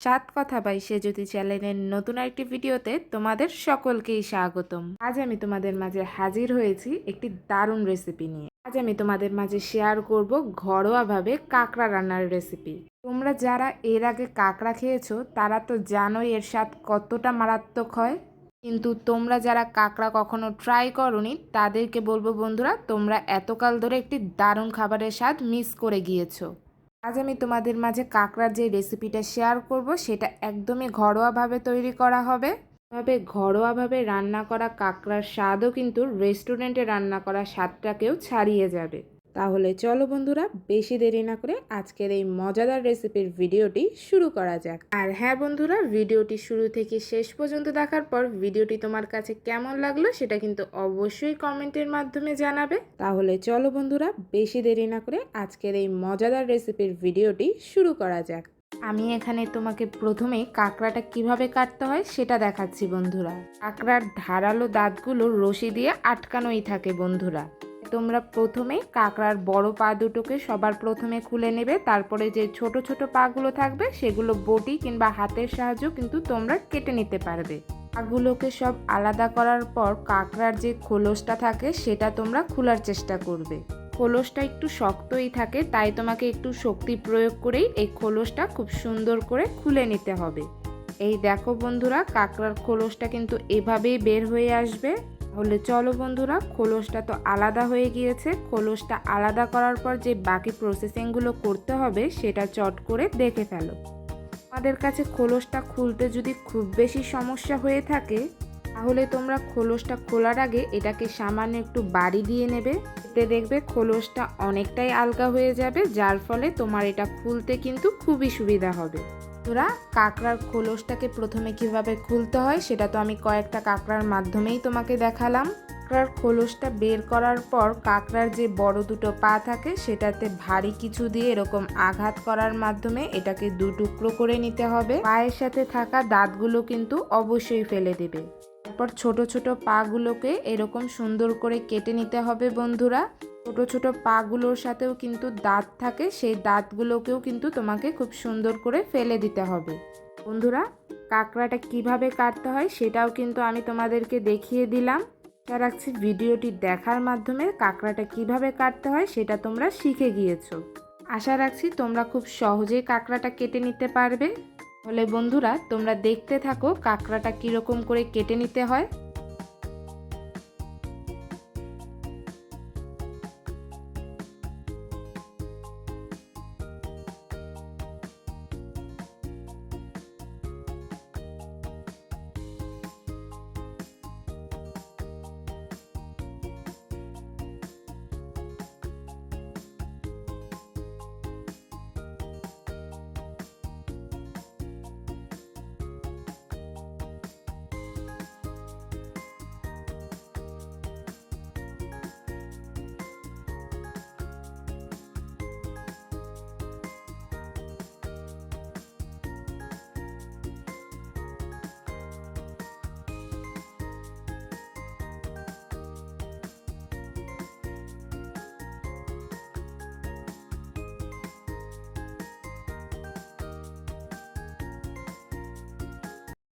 সাত কথা বাই সেজুতি চ্যানেলের নতুন একটি ভিডিওতে তোমাদের সকলকেই স্বাগতম। আজ আমি তোমাদের মাঝে হাজির হয়েছি একটি দারুণ রেসিপি নিয়ে। আজ আমি তোমাদের মাঝে শেয়ার করব ঘরোয়াভাবে কাঁকড়া রান্নার রেসিপি। তোমরা যারা এর আগে কাঁকড়া খেয়েছো তারা তো জানোই এর স্বাদ কতটা মারাত্মক হয়, কিন্তু তোমরা যারা কাঁকড়া কখনো ট্রাই করোনি তাদেরকে বলবো বন্ধুরা, তোমরা এতকাল ধরে একটি দারুণ খাবারের স্বাদ মিস করে গিয়েছো। আজ আমি তোমাদের মাঝে কাঁকড়ার যে রেসিপিটা শেয়ার করব সেটা একদমই ঘরোয়াভাবে তৈরি করা হবে। তবে ঘরোয়াভাবে রান্না করা কাঁকড়ার স্বাদও কিন্তু রেস্টুরেন্টে রান্না করা স্বাদটাকেও ছাড়িয়ে যাবে। তাহলে চলো বন্ধুরা, বেশি দেরি না করে আজকের এই মজাদার রেসিপির ভিডিওটি শুরু করা যাক। আর হ্যাঁ বন্ধুরা, ভিডিওটি শুরু থেকে শেষ পর্যন্ত দেখার পর ভিডিওটি তোমার কাছে কেমন লাগলো সেটা কিন্তু অবশ্যই কমেন্টের মাধ্যমে জানাবে। তাহলে চলো বন্ধুরা, বেশি দেরি না করে আজকের এই মজাদার রেসিপির ভিডিওটি শুরু করা যাক। আমি এখানে তোমাকে প্রথমেই কাঁকড়াটা কিভাবে কাটতে হয় সেটা দেখাচ্ছি বন্ধুরা। কাঁকড়ার ধারালো দাঁতগুলো রশি দিয়ে আটকানোই থাকে বন্ধুরা। তোমরা প্রথমে কাঁকড়ার বড় পা দুটোকে সবার প্রথমে খুলে নেবে, তারপরে যে ছোট ছোট পাগুলো থাকবে সেগুলো বটি কিংবা হাতের সাহায্যেও কিন্তু তোমরা কেটে নিতে পারবে। পাগুলোকে সব আলাদা করার পর কাঁকড়ার যে খোলসটা থাকে সেটা তোমরা খোলার চেষ্টা করবে। খোলসটা একটু শক্তই থাকে, তাই তোমাকে একটু শক্তি প্রয়োগ করেই এই খোলসটা খুব সুন্দর করে খুলে নিতে হবে। এই দেখো বন্ধুরা, কাঁকড়ার খোলসটা কিন্তু এভাবেই বের হয়ে আসবে। তাহলে চলো বন্ধুরা, খোলসটা তো আলাদা হয়ে গিয়েছে। খোলসটা আলাদা করার পর যে বাকি প্রসেসিংগুলো করতে হবে সেটা চট করে দেখে ফেলো। তোমাদের কাছে খোলসটা খুলতে যদি খুব বেশি সমস্যা হয়ে থাকে তাহলে তোমরা খোলসটা খোলার আগে এটাকে সামান্য একটু বাড়ি দিয়ে নেবে। এতে দেখবে খোলসটা অনেকটাই আলগা হয়ে যাবে, যার ফলে তোমার এটা খুলতে কিন্তু খুবই সুবিধা হবে। তোরা কাঁকড়ার খোলসটাকে প্রথমে কিভাবে খুলতে হয় সেটা তো আমি কয়েকটা কাঁকড়ার মাধ্যমেই তোমাকে দেখালাম। কাঁকড়ার খোলসটা বের করার পর কাঁকড়ার যে বড় দুটো পা থাকে সেটাতে ভারী কিছু দিয়ে এরকম আঘাত করার মাধ্যমে এটাকে দু টুকরো করে নিতে হবে। পায়ের সাথে থাকা দাঁতগুলো কিন্তু অবশ্যই ফেলে দেবে। তারপর ছোট ছোট পাগুলোকে এরকম সুন্দর করে কেটে নিতে হবে বন্ধুরা। ছোট ছোট পাগুলোর সাথেও কিন্তু দাঁত থাকে, সেই দাঁতগুলোকেও কিন্তু তোমাকে খুব সুন্দর করে ফেলে দিতে হবে। বন্ধুরা, কাঁকড়াটা কিভাবে কাটতে হয় সেটাও কিন্তু আমি তোমাদেরকে দেখিয়ে দিলাম। আশা রাখছি ভিডিওটি দেখার মাধ্যমে কাঁকড়াটা কিভাবে কাটতে হয় সেটা তোমরা শিখে গিয়েছো। আশা রাখছি তোমরা খুব সহজেই কাঁকড়াটা কেটে নিতে পারবে। তাহলে বন্ধুরা, তোমরা দেখতে থাকো কাঁকড়াটা কীরকম করে কেটে নিতে হয়।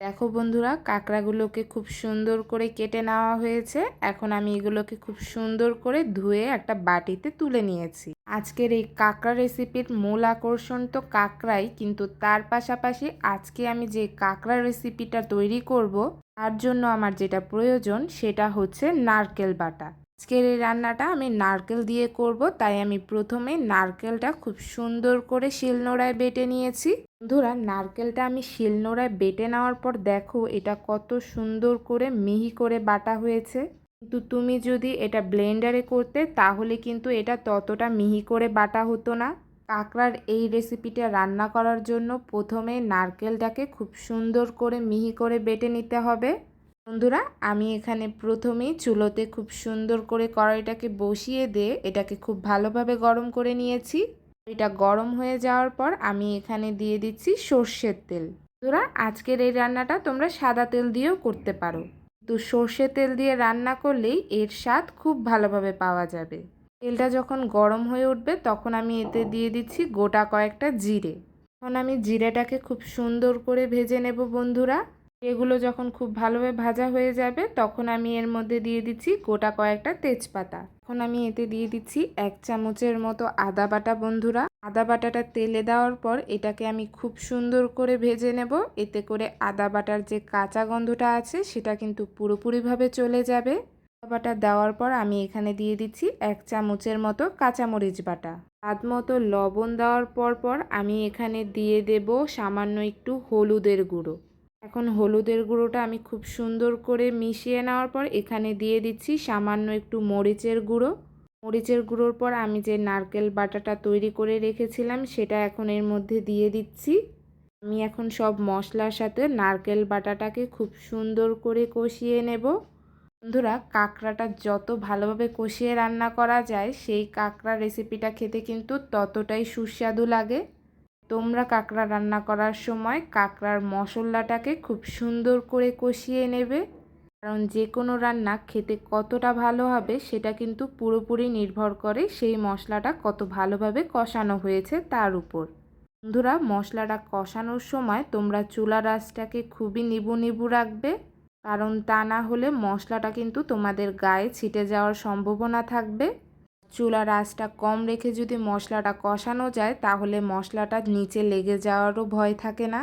দেখো বন্ধুরা, কাঁকড়াগুলোকে খুব সুন্দর করে কেটে নেওয়া হয়েছে। এখন আমি এগুলোকে খুব সুন্দর করে ধুয়ে একটা বাটিতে তুলে নিয়েছি। আজকের এই কাঁকড়া রেসিপির মূল আকর্ষণ তো কাঁকড়াই, কিন্তু তার পাশাপাশি আজকে আমি যে কাঁকড়া রেসিপিটা তৈরি করব তার জন্য আমার যেটা প্রয়োজন সেটা হচ্ছে নারকেল বাটা। আজকের এই রান্নাটা আমি নারকেল দিয়ে করব, তাই আমি প্রথমে নারকেলটা খুব সুন্দর করে শিলনোড়ায় বেটে নিয়েছি। বন্ধুরা, নারকেলটা আমি শিলনোড়ায় বেটে নেওয়ার পর দেখো এটা কত সুন্দর করে মিহি করে বাটা হয়েছে। কিন্তু তুমি যদি এটা ব্লেন্ডারে করতে তাহলে কিন্তু এটা ততটা মিহি করে বাটা হতো না। কাঁকড়ার এই রেসিপিটা রান্না করার জন্য প্রথমে নারকেলটাকে খুব সুন্দর করে মিহি করে বেটে নিতে হবে। বন্ধুরা, আমি এখানে প্রথমেই চুলোতে খুব সুন্দর করে কড়াইটাকে বসিয়ে দিয়ে এটাকে খুব ভালোভাবে গরম করে নিয়েছি। এটা গরম হয়ে যাওয়ার পর আমি এখানে দিয়ে দিচ্ছি সর্ষের তেল। বন্ধুরা, আজকের এই রান্নাটা তোমরা সাদা তেল দিয়েও করতে পারো, তো সর্ষের তেল দিয়ে রান্না করলেই এর স্বাদ খুব ভালোভাবে পাওয়া যাবে। তেলটা যখন গরম হয়ে উঠবে তখন আমি এতে দিয়ে দিচ্ছি গোটা কয়েকটা জিরে। এখন আমি জিরাটাকে খুব সুন্দর করে ভেজে নেব বন্ধুরা। এগুলো যখন খুব ভালোভাবে ভাজা হয়ে যাবে তখন আমি এর মধ্যে দিয়ে দিচ্ছি গোটা কয়েকটা তেজপাতা। এখন আমি এতে দিয়ে দিচ্ছি 1 চামচের মতো আদা বাটা বন্ধুরা। আদা বাটাটা তেলে দেওয়ার পর এটাকে আমি খুব সুন্দর করে ভেজে নেব। এতে করে আদা বাটার যে কাঁচা গন্ধটা আছে সেটা কিন্তু পুরোপুরিভাবে চলে যাবে। আদা বাটা দেওয়ার পর আমি এখানে দিয়ে দিচ্ছি 1 চামচের মতো কাঁচামরিচ বাটা। স্বাদ মতো লবণ দেওয়ার পর আমি এখানে দিয়ে দেব সামান্য একটু হলুদের গুঁড়ো। এখন হলুদের গুঁড়োটা আমি খুব সুন্দর করে মিশিয়ে নেওয়ার পর এখানে দিয়ে দিচ্ছি সামান্য একটু মরিচের গুঁড়ো। মরিচের গুঁড়োর পর আমি যে নারকেল বাটাটা তৈরি করে রেখেছিলাম সেটা এখন এর মধ্যে দিয়ে দিচ্ছি। আমি এখন সব মশলার সাথে নারকেল বাটাটাকে খুব সুন্দর করে কষিয়ে নেব। বন্ধুরা, কাঁকড়াটা যত ভালোভাবে কষিয়ে রান্না করা যায় সেই কাঁকড়া রেসিপিটা খেতে কিন্তু ততটাই সুস্বাদু লাগে। তোমরা কাঁকড়া রান্না করার সময় কাঁকড়ার মশলাটাকে খুব সুন্দর করে কষিয়ে নেবে, কারণ যে কোনো রান্না খেতে কতটা ভালো হবে সেটা কিন্তু পুরোপুরি নির্ভর করে সেই মশলাটা কত ভালোভাবে কষানো হয়েছে তার উপর। বন্ধুরা, মশলাটা কষানোর সময় তোমরা চুলার আঁচটাকে খুবই নিবু নিবু রাখবে, কারণ তা না হলে মশলাটা কিন্তু তোমাদের গায়ে ছিটে যাওয়ার সম্ভাবনা থাকবে। চুলার আঁচটা কম রেখে যদি মশলাটা কষানো যায় তাহলে মশলাটা নিচে লেগে যাওয়ারও ভয় থাকে না।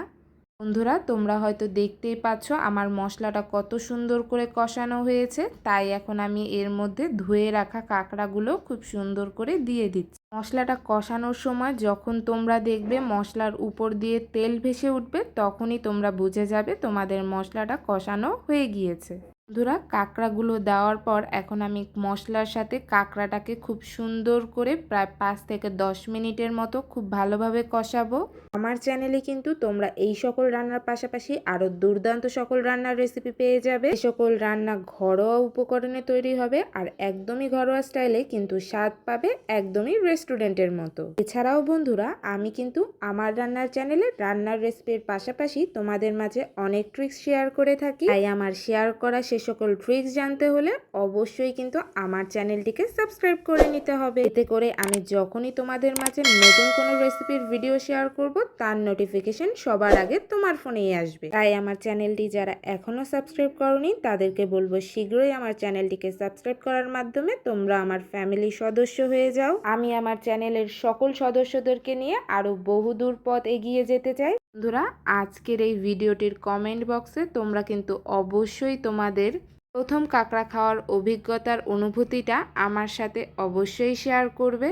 বন্ধুরা, তোমরা হয়তো দেখতেই পাচ্ছ আমার মশলাটা কত সুন্দর করে কষানো হয়েছে। তাই এখন আমি এর মধ্যে ধুয়ে রাখা কাঁকড়াগুলো খুব সুন্দর করে দিয়ে দিচ্ছি। মশলাটা কষানোর সময় যখন তোমরা দেখবে মশলার উপর দিয়ে তেল ভেসে উঠবে তখনই তোমরা বুঝে যাবে তোমাদের মশলাটা কষানো হয়ে গিয়েছে। বন্ধুরা, কাঁকড়াগুলো দেওয়ার পর এখন আমি মশলার সাথে কাঁকড়াটাকে খুব সুন্দর করে প্রায় 5 থেকে 10 মিনিটের মতো খুব ভালোভাবে কষাবো। আমার চ্যানেলে কিন্তু তোমরা এই সকল রান্নার পাশাপাশি আরও দুর্দান্ত সকল রান্নার রেসিপি পেয়ে যাবে। এই সকল রান্না ঘরোয়া উপকরণে তৈরি হবে আর একদমই ঘরোয়া স্টাইলে, কিন্তু স্বাদ পাবে একদমই রেস্টুরেন্টের মতো। এছাড়াও বন্ধুরা, আমি কিন্তু আমার রান্নার চ্যানেলে রান্নার রেসিপির পাশাপাশি তোমাদের মাঝে অনেক ট্রিক্স শেয়ার করে থাকি। তাই আমার শেয়ার করা সে সকল ট্রিক্স জানতে হলে অবশ্যই কিন্তু আমার চ্যানেলটিকে সাবস্ক্রাইব করে নিতে হবে। এতে করে আমি যখনই তোমাদের মাঝে নতুন কোনো রেসিপির ভিডিও শেয়ার করব তার নোটিফিকেশন সবার আগে তোমার ফোনেই আসবে। তাই আমার চ্যানেলটি যারা এখনও সাবস্ক্রাইব করোনি তাদেরকে বলবো শীঘ্রই আমার চ্যানেলটিকে সাবস্ক্রাইব করার মাধ্যমে তোমরা আমার ফ্যামিলির সদস্য হয়ে যাও। আমি আমার চ্যানেলের সকল সদস্যদেরকে নিয়ে আরও বহুদূর পথ এগিয়ে যেতে চাই। বন্ধুরা, আজকের এই ভিডিওটির কমেন্ট বক্সে তোমরা কিন্তু অবশ্যই তোমাদের প্রথম কাঁকড়া খাওয়ার অভিজ্ঞতার অনুভূতিটা আমার সাথে অবশ্যই শেয়ার করবে।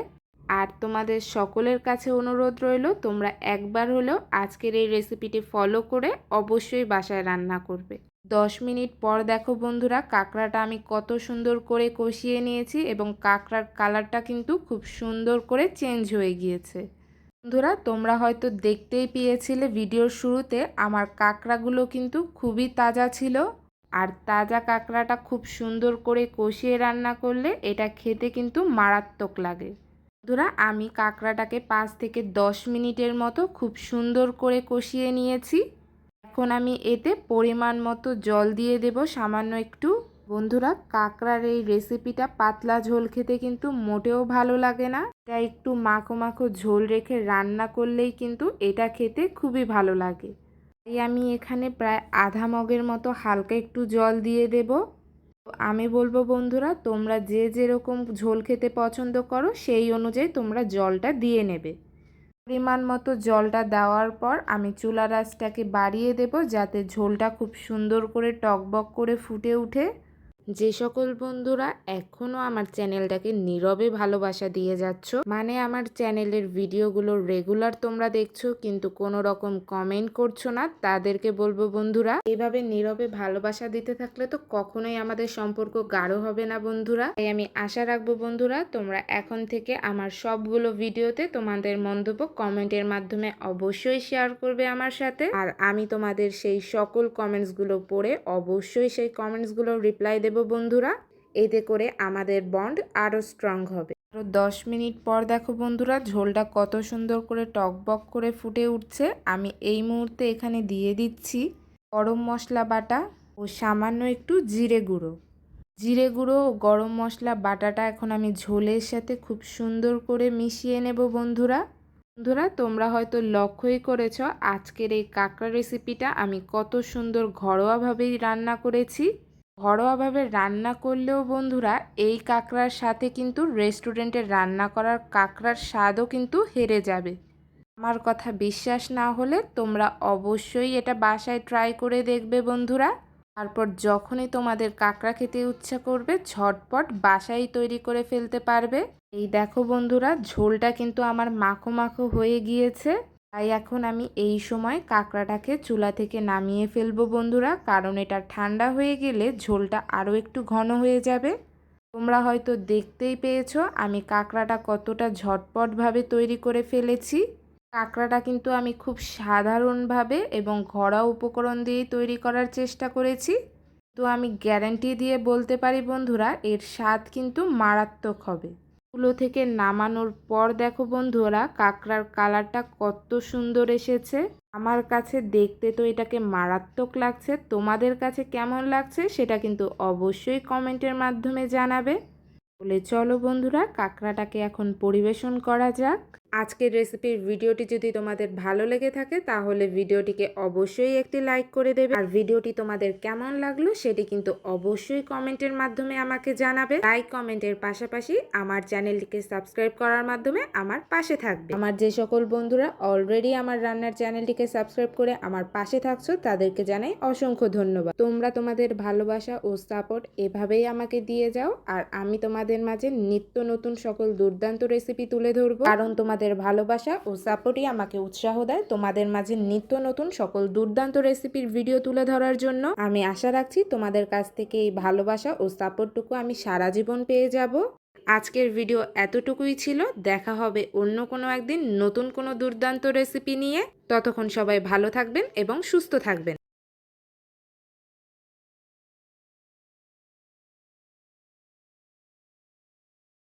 আর তোমাদের সকলের কাছে অনুরোধ রইল তোমরা একবার হলেও আজকের এই রেসিপিটি ফলো করে অবশ্যই বাসায় রান্না করবে। 10 মিনিট পর দেখো বন্ধুরা, কাঁকড়াটা আমি কত সুন্দর করে কষিয়ে নিয়েছি এবং কাঁকড়ার কালারটা কিন্তু খুব সুন্দর করে চেঞ্জ হয়ে গিয়েছে। বন্ধুরা, তোমরা হয়তো দেখতেই পেয়েছিলে ভিডিওর শুরুতে আমার কাঁকড়াগুলো কিন্তু খুবই তাজা ছিল। আর তাজা কাঁকড়াটা খুব সুন্দর করে কষিয়ে রান্না করলে এটা খেতে কিন্তু মারাত্মক লাগে। বন্ধুরা, আমি কাঁকড়াটাকে 5 থেকে 10 মিনিটের মতো খুব সুন্দর করে কষিয়ে নিয়েছি। এখন আমি এতে পরিমাণ মতো জল দিয়ে দেব সামান্য একটু। বন্ধুরা, কাঁকড়ার এই রেসিপিটা পাতলা ঝোল খেতে কিন্তু মোটেও ভালো লাগে না। এটা একটু মাখো মাখো ঝোল রেখে রান্না করলেই কিন্তু এটা খেতে খুবই ভালো লাগে। তাই আমি এখানে প্রায় আধা মগের মতো হালকা একটু জল দিয়ে দেব। আমি বলবো বন্ধুরা, তোমরা যে যেরকম ঝোল খেতে পছন্দ করো সেই অনুযায়ী তোমরা জলটা দিয়ে নেবে। পরিমাণ মতো জলটা দেওয়ার পর আমি চুলার আঁচটাকে বাড়িয়ে দেব যাতে ঝোলটা খুব সুন্দর করে টকবক করে ফুটে ওঠে। যে সকল বন্ধুরা এখনও আমার চ্যানেলটাকে নীরবে ভালোবাসা দিয়ে যাচ্ছ, মানে আমার চ্যানেলের ভিডিওগুলো রেগুলার তোমরা দেখছো কিন্তু কোনো রকম কমেন্ট করছো না, তাদেরকে বলবো বন্ধুরা, এইভাবে নীরবে ভালোবাসা দিতে থাকলে তো কখনোই আমাদের সম্পর্ক গাঢ় হবে না বন্ধুরা। তাই আমি আশা রাখবো বন্ধুরা তোমরা এখন থেকে আমার সবগুলো ভিডিওতে তোমাদের মন্তব্য কমেন্টের মাধ্যমে অবশ্যই শেয়ার করবে আমার সাথে। আর আমি তোমাদের সেই সকল কমেন্টসগুলো পড়ে অবশ্যই সেই কমেন্টসগুলো রিপ্লাই দেব বন্ধুরা। এতে করে আমাদের বন্ড আরও স্ট্রং হবে। আরও 10 মিনিট পর দেখো বন্ধুরা, ঝোলটা কত সুন্দর করে টকবক করে ফুটে উঠছে। আমি এই মুহূর্তে এখানে দিয়ে দিচ্ছি গরম মশলা বাটা ও সামান্য একটু জিরে গুঁড়ো। জিরে গুঁড়ো ও গরম মশলা বাটাটা এখন আমি ঝোলের সাথে খুব সুন্দর করে মিশিয়ে নেব বন্ধুরা। বন্ধুরা, তোমরা হয়তো লক্ষ্যই করেছ আজকের এই কাঁকড়া রেসিপিটা আমি কত সুন্দর ঘরোয়াভাবেই রান্না করেছি। ঘরোয়াভাবে রান্না করলেও বন্ধুরা এই কাঁকড়ার সাথে কিন্তু রেস্টুরেন্টের রান্না করার কাঁকড়ার স্বাদও কিন্তু হেরে যাবে। আমার কথা বিশ্বাস না হলে তোমরা অবশ্যই এটা বাসায় ট্রাই করে দেখবে বন্ধুরা। তারপর যখনই তোমাদের কাঁকড়া খেতে ইচ্ছা করবে ঝটপট বাসায় তৈরি করে ফেলতে পারবে। এই দেখো বন্ধুরা, ঝোলটা কিন্তু আমার মাখো মাখো হয়ে গিয়েছে। তাই এখন আমি এই সময় কাঁকড়াটাকে চুলা থেকে নামিয়ে ফেলবো বন্ধুরা, কারণ এটা ঠান্ডা হয়ে গেলে ঝোলটা আরও একটু ঘন হয়ে যাবে। তোমরা হয়তো দেখতেই পেয়েছো আমি কাঁকড়াটা কতটা ঝটপটভাবে তৈরি করে ফেলেছি। কাঁকড়াটা কিন্তু আমি খুব সাধারণভাবে এবং ঘরোয়া উপকরণ দিয়েই তৈরি করার চেষ্টা করেছি। তো আমি গ্যারান্টি দিয়ে বলতে পারি বন্ধুরা এর স্বাদ কিন্তু মারাত্মক হবে। চুলো থেকে নামানোর পর দেখো বন্ধুরা কাঁকড়ার কালারটা কত সুন্দর এসেছে। আমার কাছে দেখতে তো এটাকে মারাত্মক লাগছে, তোমাদের কাছে কেমন লাগছে সেটা কিন্তু অবশ্যই কমেন্টের মাধ্যমে জানাবে। বলে চলো বন্ধুরা কাঁকড়াটাকে এখন পরিবেশন করা যাক। আজকের রেসিপির ভিডিওটি যদি তোমাদের ভালো লেগে থাকে তাহলে ভিডিওটিকে অবশ্যই একটি লাইক করে দেবে, আর ভিডিওটি তোমাদের কেমন লাগলো সেটি কিন্তু অবশ্যই কমেন্টের মাধ্যমে আমাকে জানাবে। লাইক কমেন্টের পাশাপাশি আমার চ্যানেলটিকে সাবস্ক্রাইব করার মাধ্যমে আমার পাশে থাকবে। আমার যে সকল বন্ধুরা অলরেডি আমার রান্নার চ্যানেলটিকে সাবস্ক্রাইব করে আমার পাশে থাকছো তাদেরকে জানাই অসংখ্য ধন্যবাদ। তোমরা তোমাদের ভালোবাসা ও সাপোর্ট এভাবেই আমাকে দিয়ে যাও, আর আমি তোমাদের মাঝে নিত্য নতুন সকল দুর্দান্ত রেসিপি তুলে ধরবো, কারণ তোমাদের ভালোবাসা ও সাপোর্টই আমাকে উৎসাহ দেয় তোমাদের মাঝে নিত্য নতুন সকল দুর্দান্ত রেসিপির ভিডিও তুলে ধরার জন্য। আমি আশা রাখছি তোমাদের কাছ থেকে এই ভালোবাসা ও সাপোর্টটুকু আমি সারা জীবন পেয়ে যাব। আজকের ভিডিও এতটুকুই ছিল, দেখা হবে অন্য কোনো একদিন নতুন কোনো দুর্দান্ত রেসিপি নিয়ে। ততক্ষণ সবাই ভালো থাকবেন এবং সুস্থ থাকবেন।